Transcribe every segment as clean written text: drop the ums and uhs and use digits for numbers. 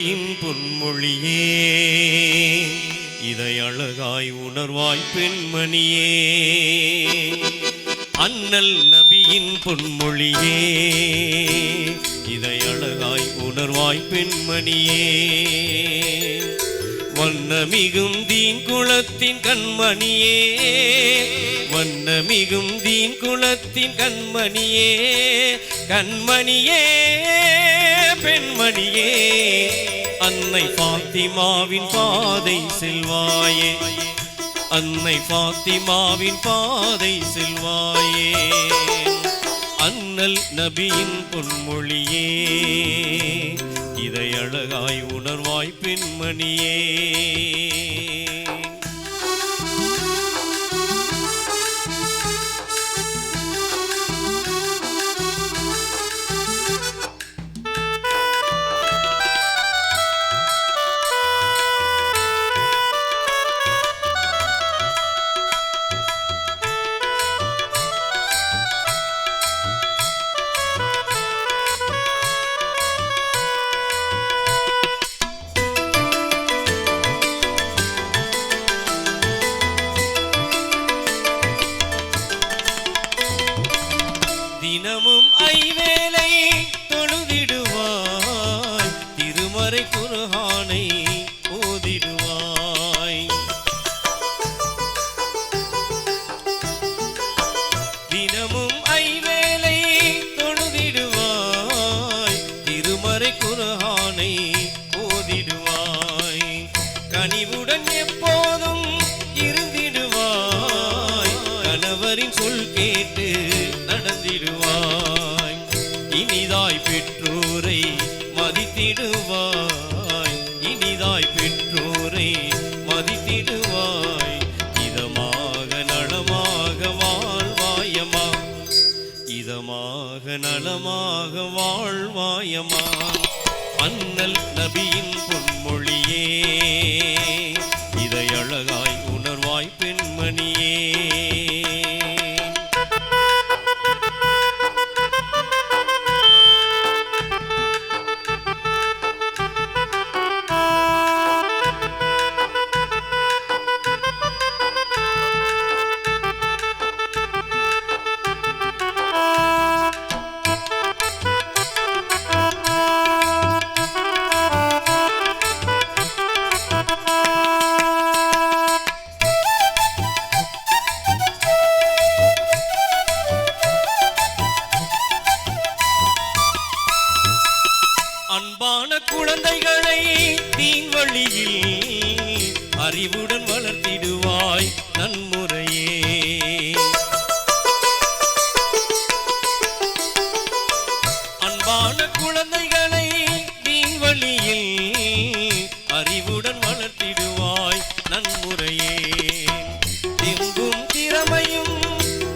பொன்மொழியே இதை அழகாய் உணர்வாய் பெண்மணியே, அண்ணல் நபியின் பொன்மொழியே இதை அழகாய் உணர்வாய் பெண்மணியே, வண்ணமிகும் தீன் குலத்தின் கண்மணியே, வண்ணமிகும் தீன் குலத்தின் கண்மணியே, கண்மணியே பெண்மணியே, அன்னை பாத்திமாவின் பாதை செல்வாயே, அன்னை பாத்திமாவின் பாதை செல்வாயே, அண்ணல் நபியின் பொன்மொழியே இதை அழகாய் உணர்வாய் பெண்மணியே. தினமும் ஐவேளை தொழுதிடுவாய், திருமறை குர்ஆனை ஓதிடுவாய், தினமும் ஐவேளை தொழுதிடுவாய், திருமறை குர்ஆனை ஓதிடுவாய், கனிவுடன் எப்போதும் இருந்திடுவாய், கணவரின் சொல் கேட்டு நடந்திடுவாய், இனிதாய் பெற்றோரை மதித்திடுவாய், இனிதாய் பெற்றோரை மதித்திடுவாய், இதமாக நலமாக வாழ்வாயமா, இதமாக நலமாக வாழ்வாயமா, அண்ணல் நபியின் பொன்மொழியே இதை அழகாய் உணர்வாய் பெண்மணியே. அன்பான குழந்தைகளை தீன் வழியில் அறிவுடன் வளர்த்திடுவாய் நன்முறையே, அன்பான குழந்தைகளை தீன் வழியில் அறிவுடன் வளர்த்திடுவாய் நன்முறையே, எங்கும் திறமையும்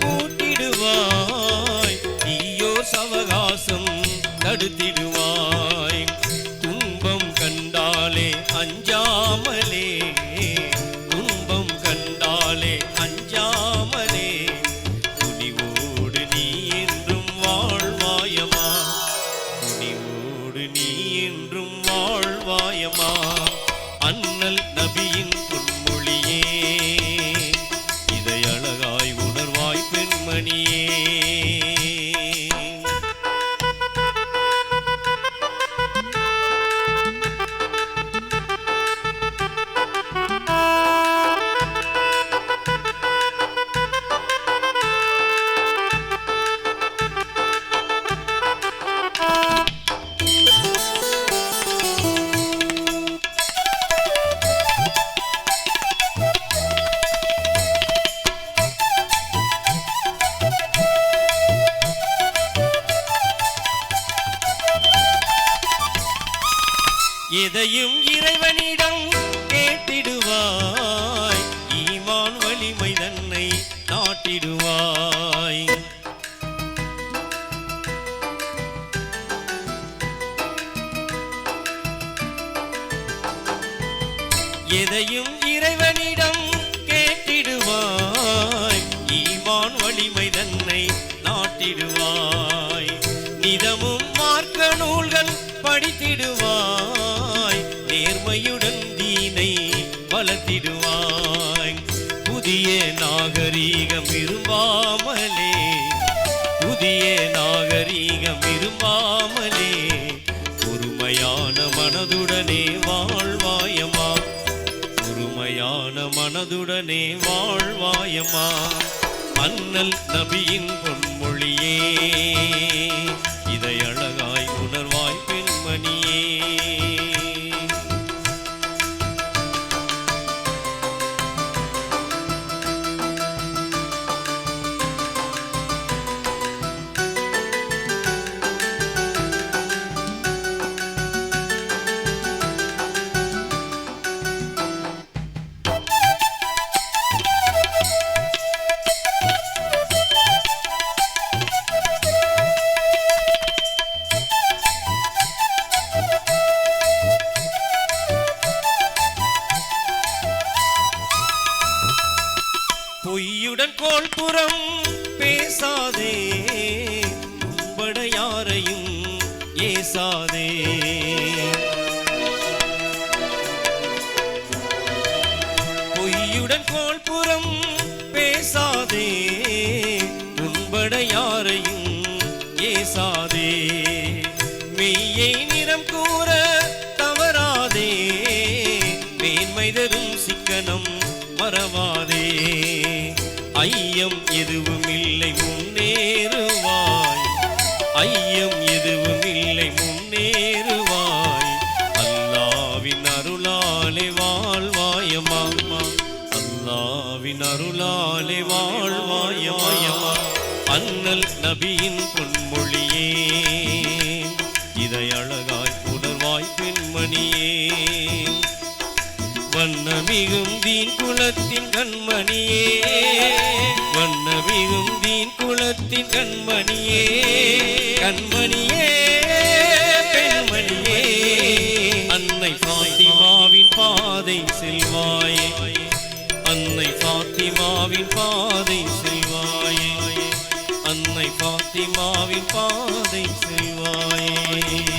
கூட்டிடுவாய், தீயோர் சவகாசம் தடுத்திடுவாய், துன்பம் கண்டாலே அஞ்சாமலே, துன்பம் கண்டாலே அஞ்சாமலே, துணிவோடு நீ என்றும் வாழ்வாயமா, துணிவோடு நீ என்றும் வாழ்வாயமா, அண்ணல் நபியின் பொன்மொழியே இதை அழகாய் உணர்வாய் பெண்மணியே. எதையும் இறைவனிடம் கேட்டிடுவாய், ஈமான் வலிமை தன்னை நாட்டிடுவாய், எதையும் இறைவனிடம் கேட்டிடுவாய், ஈமான் வலிமை தன்னை நாட்டிடுவாய், நிதமும் மார்க்க நூல்கள் படித்திடுவாய், பொறுமையுடன் தீனை வளர்த்திடுவாய். புதிய நாகரீகம் விரும்பாமலே, புதிய நாகரீகம் விரும்பாமலே பொறுமையான மனதுடனே வாழ்வாயமா, பொறுமையான மனதுடனே வாழ்வாயமா. அண்ணல் நபியின் பொன்மொழியே, இதை அழகாய் உணர்வாய் பெண்மணியே. பொய்யுடன் கோள்புறம் பேசாதே, உம்பட யாரையும் ஏசாதே. பொய்யுடன் கோள்புறம் பேசாதே, உம்பட யாரையும் ஏசாதே. மெய்யை நிறம் கூற தவறாதே, மேன்மை தரும் சிக்கனம் மறவாதே. ஐயம் எதுவும் இல்லை முன்னேறுவாய், ஐயம் எதுவும் இல்லை முன்னேறுவாய். அல்லாவின் அருளாலே வாழ்வாயமா, அல்லாவின் அருளாலே வாழ்வாயமா. அண்ணல் நபியின் பொன்மொழியே, இதை அழகாய் உணர்வாய் பெண்மணியே. வண்ணமிகும் தீன் குலத்தின் கண்மணியே, வண்ணமிகும் தீன் குலத்தின் கண்மணியே, கண்மணியே பெண்மணியே. அன்னை பாத்திமாவின் பாதை செல்வாயே, அன்னை பாத்திமாவின் பாதை செல்வாயே, அன்னை பாத்திமாவின் பாதை செல்வாயே.